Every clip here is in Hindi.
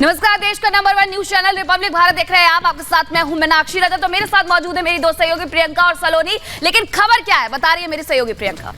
नमस्कार, देश का number 1 news channel Republic Bharat देख रहे हैं आप। आपके साथ मैं हूं मीनाक्षी रजक। तो मेरे साथ मौजूद है मेरी दो सहयोगी प्रियंका और सलोनी। लेकिन खबर क्या है बता रही है मेरी सहयोगी प्रियंका।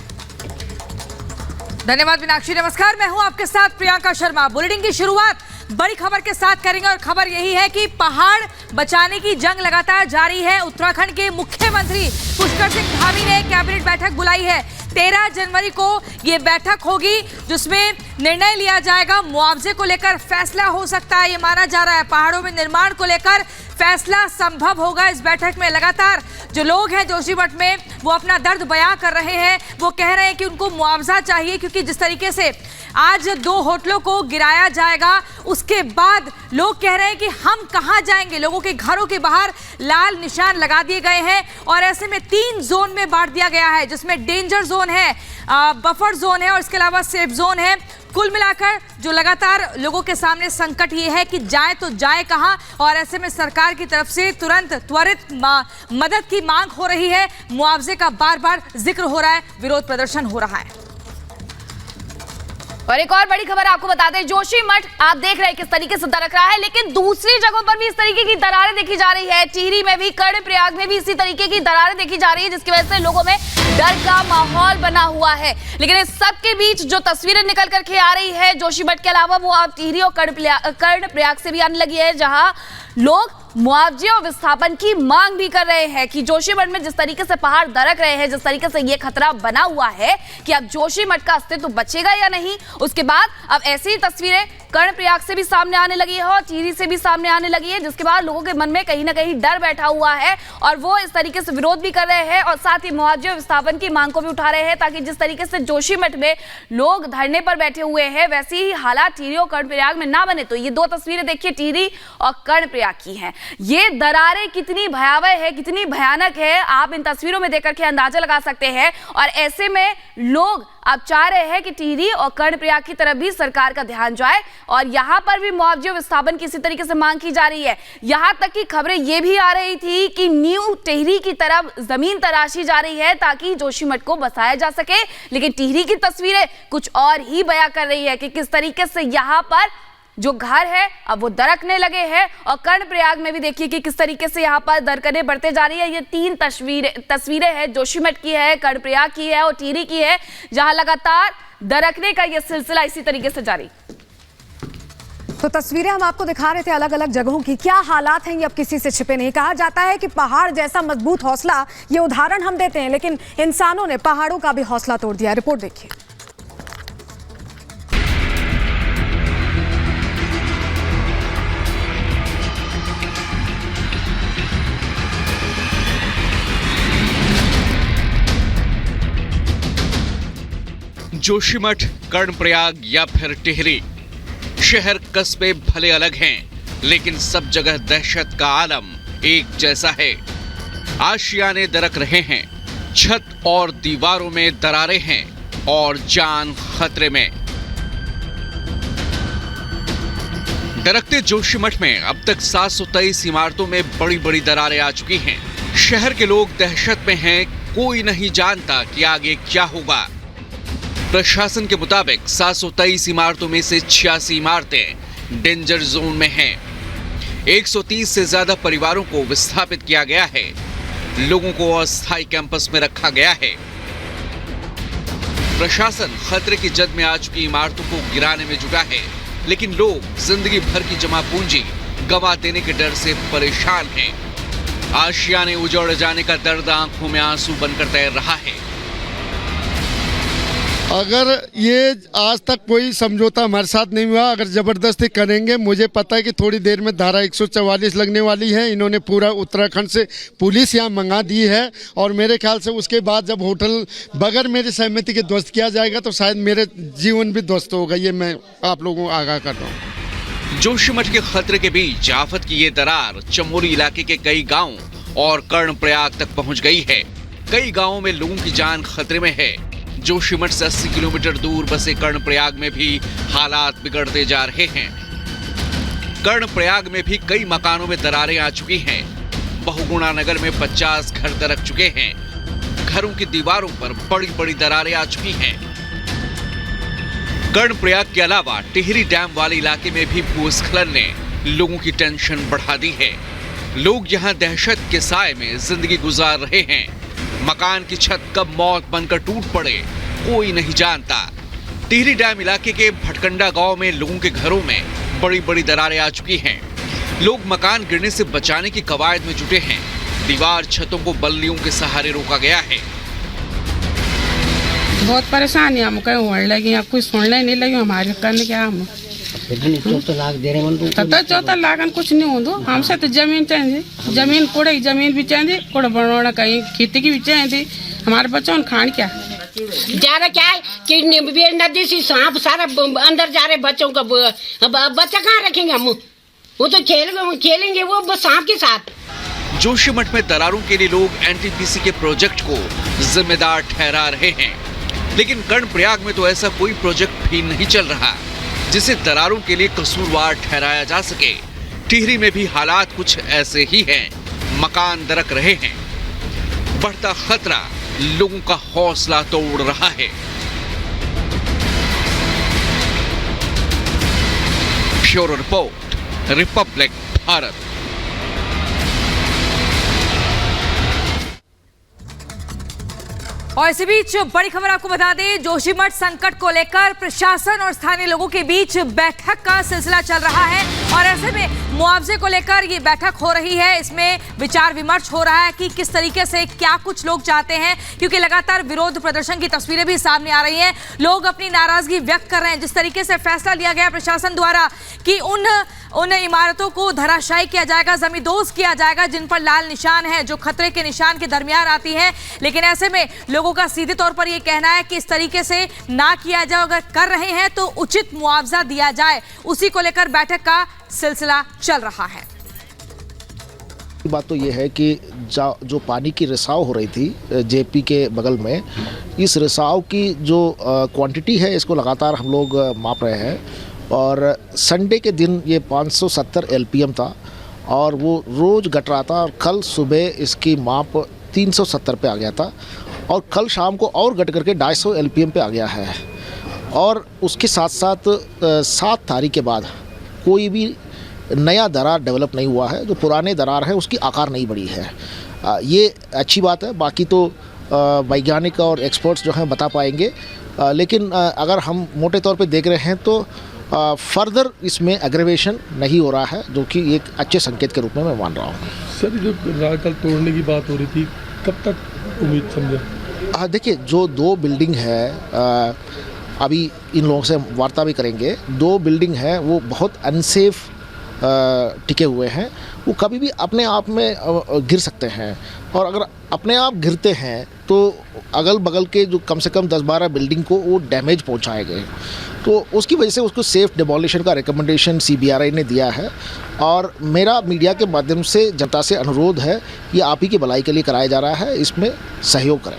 धन्यवाद मीनाक्षी। नमस्कार, मैं हूं आपके साथ प्रियंका शर्मा। बुलेटिन की शुरुआत बड़ी खबर के साथ करेंगे और खबर यही है कि पहाड़ बचाने की जंग लगातार जारी है। उत्तराखंड के मुख्यमंत्री पुष्कर सिंह धामी ने कैबिनेट बैठक बुलाई है। 13 जनवरी को ये बैठक होगी जिसमें निर्णय लिया जाएगा। मुआवजे को लेकर फैसला हो सकता है, ये माना जा रहा है। पहाड़ों में निर्माण को लेकर फैसला संभव होगा इस बैठक में। लगातार जो लोग हैं जोशीमठ में वो अपना दर्द बयां कर रहे हैं। वो कह रहे हैं कि उनको मुआवजा चाहिए, क्योंकि जिस तरीके से आज 2 होटलों को गिराया जाएगा उसके बाद लोग कह रहे हैं कि हम कहां जाएंगे। लोगों के घरों के बाहर लाल निशान लगा दिए गए हैं और ऐसे में 3 जोन में बांट दिया गया है, जिसमें डेंजर जोन है, बफर जोन है और इसके अलावा सेफ जोन है। कुल मिलाकर जो लगातार लोगों के सामने संकट ये है कि जाए तो जाए कहां, और ऐसे में सरकार की तरफ से तुरंत त्वरित मदद की मांग हो रही है। मुआवजे का बार बार जिक्र हो रहा है, विरोध प्रदर्शन हो रहा है। और एक और बड़ी खबर आपको बता दें, जोशीमठ आप देख रहे हैं किस तरीके से दरक रहा है, लेकिन दूसरी जगहों पर भी इस तरीके की दरारें देखी जा रही है। टिहरी में भी, कर्णप्रयाग में भी इसी तरीके की दरारें देखी जा रही है, जिसकी वजह से लोगों में डर का माहौल बना हुआ है। लेकिन इस सब के बीच जो तस्वीरें निकल करके आ रही है जोशीमठ के अलावा, वो आप टिहरी और कर्णप्रयाग से भी आने लगी है, जहां लोग मुआवजे और विस्थापन की मांग भी कर रहे हैं कि जोशीमठ में जिस तरीके से पहाड़ दरक रहे हैं, जिस तरीके से ये खतरा बना हुआ है कि अब जोशीमठ का अस्तित्व बचेगा या नहीं। उसके बाद अब ऐसी ही तस्वीरें कर्णप्रयाग से भी सामने आने लगी है और टिहरी से भी सामने आने लगी है, जिसके बाद लोगों के मन में कहीं ना कहीं डर बैठा हुआ है और वो इस तरीके से विरोध भी कर रहे हैं और साथ ही मुआवजे और विस्थापन की मांग को भी उठा रहे हैं, ताकि जिस तरीके से जोशीमठ में लोग धरने पर बैठे हुए हैं वैसी ही हालात टिहरी और कर्णप्रयाग में ना बने। तो ये 2 तस्वीरें देखिए टिहरी और कर्णप्रयाग की हैं। ये दरारें कितनी भयावह है, कितनी भयानक है, आप इन तस्वीरों में देखकर के अंदाजा लगा सकते हैं। और ऐसे में लोग अब चाह रहे हैं कि टिहरी और कर्णप्रयाग की तरफ भी सरकार का ध्यान जाए और यहां पर भी मुआवजे विस्थापन की इसी तरीके से मांग की जा रही है। यहां तक की खबरें ये भी आ रही थी कि न्यू टिहरी की तरफ जमीन तराशी जा रही है ताकि जोशीमठ को बसाया जा सके। लेकिन टिहरी की तस्वीरें कुछ और ही बयां कर रही है कि किस तरीके से यहां पर जो घर है अब वो दरकने लगे हैं। और कर्णप्रयाग में भी देखिए कि किस तरीके से यहाँ पर दरकने बढ़ते जा रही है। ये 3 तस्वीरें हैं, जोशीमठ की है, कर्णप्रयाग की है और टिहरी की है, जहां लगातार दरकने का ये सिलसिला इसी तरीके से जारी। तो तस्वीरें हम आपको दिखा रहे थे अलग अलग जगहों की। क्या हालात हैं ये अब किसी से छिपे नहीं। कहा जाता है कि पहाड़ जैसा मजबूत हौसला, ये उदाहरण हम देते हैं, लेकिन इंसानों ने पहाड़ों का भी हौसला तोड़ दिया। रिपोर्ट देखिए। जोशीमठ, कर्णप्रयाग या फिर टिहरी, शहर कस्बे भले अलग हैं, लेकिन सब जगह दहशत का आलम एक जैसा है। आशियाने दरक रहे हैं, छत और दीवारों में दरारें हैं और जान खतरे में। दरकते जोशीमठ में अब तक 723 इमारतों में बड़ी बड़ी दरारें आ चुकी हैं। शहर के लोग दहशत में हैं, कोई नहीं जानता कि आगे क्या होगा। प्रशासन के मुताबिक 723 इमारतों में से 86 इमारतें डेंजर जोन में हैं। 130 से ज्यादा परिवारों को विस्थापित किया गया है। लोगों को अस्थायी कैंपस में रखा गया है। प्रशासन खतरे की जद में आ चुकी इमारतों को गिराने में जुटा है, लेकिन लोग जिंदगी भर की जमा पूंजी गंवा देने के डर से परेशान हैं। आशियाने उजड़ जाने का दर्द आंखों में आंसू बनकर तैर रहा है। अगर ये आज तक कोई समझौता हमारे साथ नहीं हुआ, अगर ज़बरदस्ती करेंगे, मुझे पता है कि थोड़ी देर में धारा 144 लगने वाली है। इन्होंने पूरा उत्तराखंड से पुलिस यहाँ मंगा दी है और मेरे ख्याल से उसके बाद जब होटल बगैर मेरी सहमति के ध्वस्त किया जाएगा तो शायद मेरे जीवन भी ध्वस्त होगा। ये मैं आप लोगों को आगाह कर रहा हूँ। जोशीमठ के खतरे के बीच आफत की ये दरार चमोली इलाके के कई गाँव और कर्णप्रयाग तक पहुँच गई है। कई गाँवों में लोगों की जान खतरे में है। जोशीमठ से 80 किलोमीटर दूर बसे कर्णप्रयाग में भी हालात बिगड़ते जा रहे हैं। कर्णप्रयाग में भी कई मकानों में दरारें आ चुकी हैं। बहुगुणा नगर में 50 घर दरक चुके हैं। घरों की दीवारों पर बड़ी बड़ी दरारें आ चुकी हैं। कर्णप्रयाग के अलावा टिहरी डैम वाले इलाके में भी भूस्खलन ने लोगों की टेंशन बढ़ा दी है। लोग यहां दहशत के साए में जिंदगी गुजार रहे हैं। मकान की छत कब मौत बनकर टूट पड़े कोई नहीं जानता। टिहरी डैम इलाके के भटकंडा गांव में लोगों के घरों में बड़ी बड़ी दरारें आ चुकी हैं। लोग मकान गिरने से बचाने की कवायद में जुटे हैं। दीवार छतों को बल्लियों के सहारे रोका गया है। बहुत परेशानी हम कहीं होने लगी, अब कुछ सुनने नहीं लगी हमारे करने क्या हम 14 लाख कुछ नहीं हो दो हमसे तो जमीन चाहिए, जमीन कोड़े जमीन भी चाहिए, कोड़ा बनवाना कहीं खेती की भी चाहिए। हमारे बच्चों ने खान क्या ज्यादा क्या है कि नदी से सांप सारा अंदर जा रहे बच्चों का बच्चा कहाँ रखेंगे हम? वो तो खेलेंगे वो सांप के साथ। जोशीमठ में दरारों के लिए लोग एनटीपीसी के प्रोजेक्ट को जिम्मेदार ठहरा रहे हैं, लेकिन कर्णप्रयाग में तो ऐसा कोई प्रोजेक्ट भी नहीं चल रहा जिसे दरारों के लिए कसूरवार ठहराया जा सके। टिहरी में भी हालात कुछ ऐसे ही हैं। मकान दरक रहे हैं। बढ़ता खतरा लोगों का हौसला तोड़ रहा है। Bureau report, Republic Bharat. और इसी बीच बड़ी खबर आपको बता दें, जोशीमठ संकट को लेकर प्रशासन और स्थानीय लोगों के बीच बैठक का सिलसिला चल रहा है और ऐसे में मुआवजे को लेकर ये बैठक हो रही है। इसमें विचार विमर्श हो रहा है कि किस तरीके से क्या कुछ लोग चाहते हैं, क्योंकि लगातार विरोध प्रदर्शन की तस्वीरें भी सामने आ रही हैं। लोग अपनी नाराजगी व्यक्त कर रहे हैं। जिस तरीके से फैसला लिया गया प्रशासन द्वारा कि उन इमारतों को धराशायी किया जाएगा, जमींदोज किया जाएगा जिन पर लाल निशान है, जो खतरे के निशान के दरमियान आती है, लेकिन ऐसे में लोगों का सीधे तौर पर यह कहना है कि इस तरीके से ना किया जाए, अगर कर रहे हैं तो उचित मुआवजा दिया जाए। उसी को लेकर बैठक का सिलसिला चल रहा है। बात तो ये है कि जो पानी की रिसाव हो रही थी जेपी के बगल में, इस रिसाव की जो क्वांटिटी है इसको लगातार हम लोग माप रहे हैं और संडे के दिन ये 570 LPM था और वो रोज़ घट रहा था और कल सुबह इसकी माप 370 पे आ गया था और कल शाम को और घट करके 250 LPM पे आ गया है। और उसके साथ साथ 7 तारीख के बाद कोई भी नया दरार डेवलप नहीं हुआ है। जो पुराने दरार है उसकी आकार नहीं बढ़ी है। ये अच्छी बात है। बाकी तो वैज्ञानिक और एक्सपर्ट्स जो हैं बता पाएंगे, लेकिन अगर हम मोटे तौर पे देख रहे हैं तो फर्दर इसमें एग्रेवेशन नहीं हो रहा है, जो कि एक अच्छे संकेत के रूप में मैं मान रहा हूँ। सर, जो कल तोड़ने की बात हो रही थी, कब तक उम्मीद समझे? देखिए, जो 2 बिल्डिंग है, अभी इन लोगों से वार्ता भी करेंगे। 2 बिल्डिंग है वो बहुत अनसेफ टिके हुए हैं। वो कभी भी अपने आप में गिर सकते हैं और अगर अपने आप गिरते हैं तो अगल बगल के जो कम से कम 10-12 बिल्डिंग को वो डैमेज पहुंचाएंगे। तो उसकी वजह से उसको सेफ डिमोलिशन का रिकमेंडेशन CBRI ने दिया है और मेरा मीडिया के माध्यम से जनता से अनुरोध है कि आप ही की भलाई के लिए कराया जा रहा है, इसमें सहयोग करें।